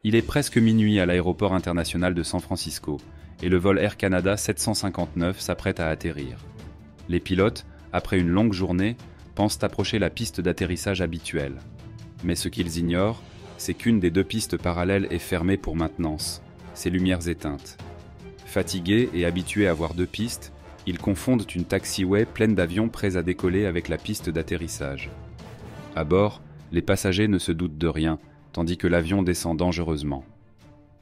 Il est presque minuit à l'aéroport international de San Francisco et le vol Air Canada 759 s'apprête à atterrir. Les pilotes, après une longue journée, pensent approcher la piste d'atterrissage habituelle. Mais ce qu'ils ignorent, c'est qu'une des deux pistes parallèles est fermée pour maintenance, ses lumières éteintes. Fatigués et habitués à voir deux pistes, ils confondent une taxiway pleine d'avions prêts à décoller avec la piste d'atterrissage. À bord, les passagers ne se doutent de rien, tandis que l'avion descend dangereusement.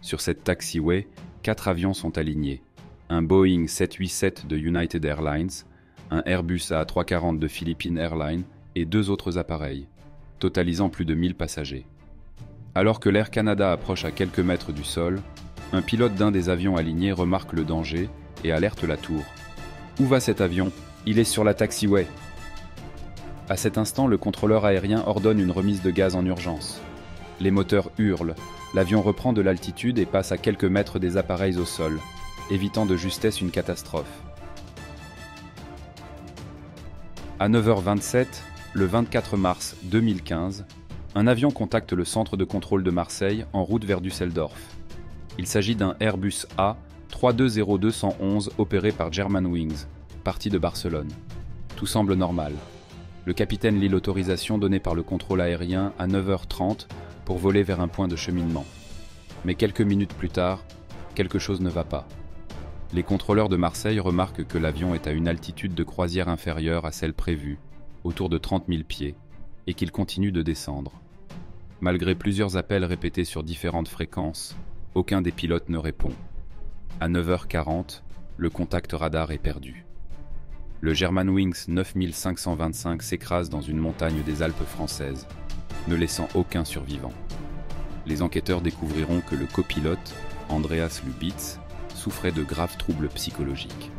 Sur cette taxiway, 4 avions sont alignés. Un Boeing 787 de United Airlines, un Airbus A340 de Philippine Airlines et 2 autres appareils, totalisant plus de 1000 passagers. Alors que l'Air Canada approche à quelques mètres du sol, un pilote d'un des avions alignés remarque le danger et alerte la tour. « Où va cet avion ? Il est sur la taxiway !» À cet instant, le contrôleur aérien ordonne une remise de gaz en urgence. Les moteurs hurlent, l'avion reprend de l'altitude et passe à quelques mètres des appareils au sol, évitant de justesse une catastrophe. À 9h27, le 24 mars 2015, un avion contacte le centre de contrôle de Marseille en route vers Düsseldorf. Il s'agit d'un Airbus A320-211 opéré par Germanwings, parti de Barcelone. Tout semble normal. Le capitaine lit l'autorisation donnée par le contrôle aérien à 9h30 pour voler vers un point de cheminement. Mais quelques minutes plus tard, quelque chose ne va pas. Les contrôleurs de Marseille remarquent que l'avion est à une altitude de croisière inférieure à celle prévue, autour de 30 000 pieds, et qu'il continue de descendre. Malgré plusieurs appels répétés sur différentes fréquences, aucun des pilotes ne répond. À 9h40, le contact radar est perdu. Le Germanwings 9525 s'écrase dans une montagne des Alpes françaises, ne laissant aucun survivant. Les enquêteurs découvriront que le copilote, Andreas Lubitz, souffrait de graves troubles psychologiques.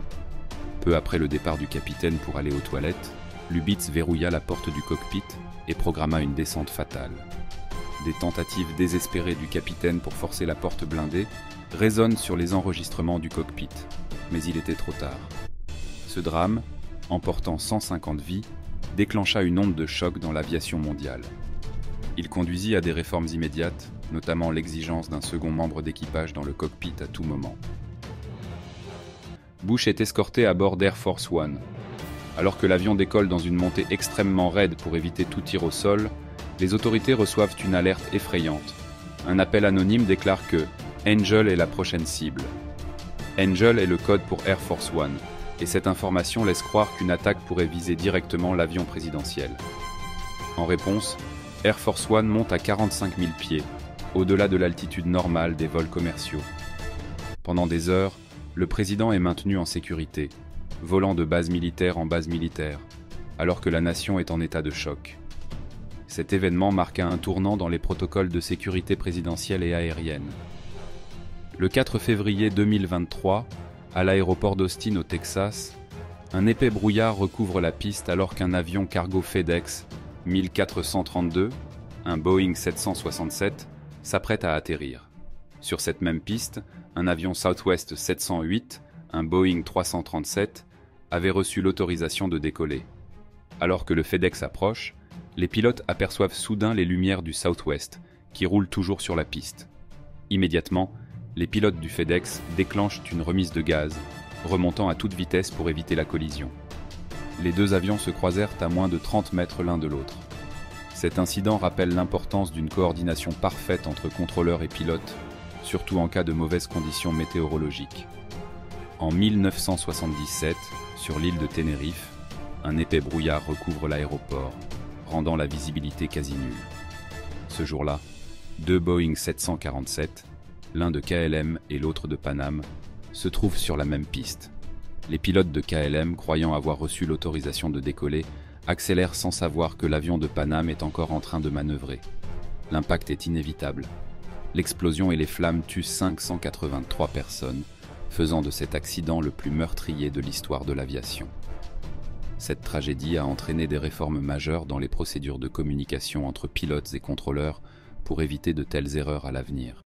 Peu après le départ du capitaine pour aller aux toilettes, Lubitz verrouilla la porte du cockpit et programma une descente fatale. Des tentatives désespérées du capitaine pour forcer la porte blindée résonnent sur les enregistrements du cockpit, mais il était trop tard. Ce drame, emportant 150 vies, déclencha une onde de choc dans l'aviation mondiale. Il conduisit à des réformes immédiates, notamment l'exigence d'un second membre d'équipage dans le cockpit à tout moment. Bush est escorté à bord d'Air Force One. Alors que l'avion décolle dans une montée extrêmement raide pour éviter tout tir au sol, les autorités reçoivent une alerte effrayante. Un appel anonyme déclare que Angel est la prochaine cible. Angel est le code pour Air Force One, et cette information laisse croire qu'une attaque pourrait viser directement l'avion présidentiel. En réponse, Air Force One monte à 45 000 pieds, au-delà de l'altitude normale des vols commerciaux. Pendant des heures, le président est maintenu en sécurité, volant de base militaire en base militaire, alors que la nation est en état de choc. Cet événement marqua un tournant dans les protocoles de sécurité présidentielle et aérienne. Le 4 février 2023, à l'aéroport d'Austin au Texas, un épais brouillard recouvre la piste alors qu'un avion cargo FedEx 1432, un Boeing 767, s'apprête à atterrir. Sur cette même piste, un avion Southwest 708, un Boeing 337, avait reçu l'autorisation de décoller. Alors que le FedEx approche, les pilotes aperçoivent soudain les lumières du Southwest, qui roulent toujours sur la piste. Immédiatement, les pilotes du FedEx déclenchent une remise de gaz, remontant à toute vitesse pour éviter la collision. Les deux avions se croisèrent à moins de 30 mètres l'un de l'autre. Cet incident rappelle l'importance d'une coordination parfaite entre contrôleurs et pilotes, surtout en cas de mauvaises conditions météorologiques. En 1977, sur l'île de Tenerife, un épais brouillard recouvre l'aéroport, rendant la visibilité quasi nulle. Ce jour-là, 2 Boeing 747, l'un de KLM et l'autre de Panam, se trouvent sur la même piste. Les pilotes de KLM, croyant avoir reçu l'autorisation de décoller, accélèrent sans savoir que l'avion de Panam est encore en train de manœuvrer. L'impact est inévitable. L'explosion et les flammes tuent 583 personnes, faisant de cet accident le plus meurtrier de l'histoire de l'aviation. Cette tragédie a entraîné des réformes majeures dans les procédures de communication entre pilotes et contrôleurs pour éviter de telles erreurs à l'avenir.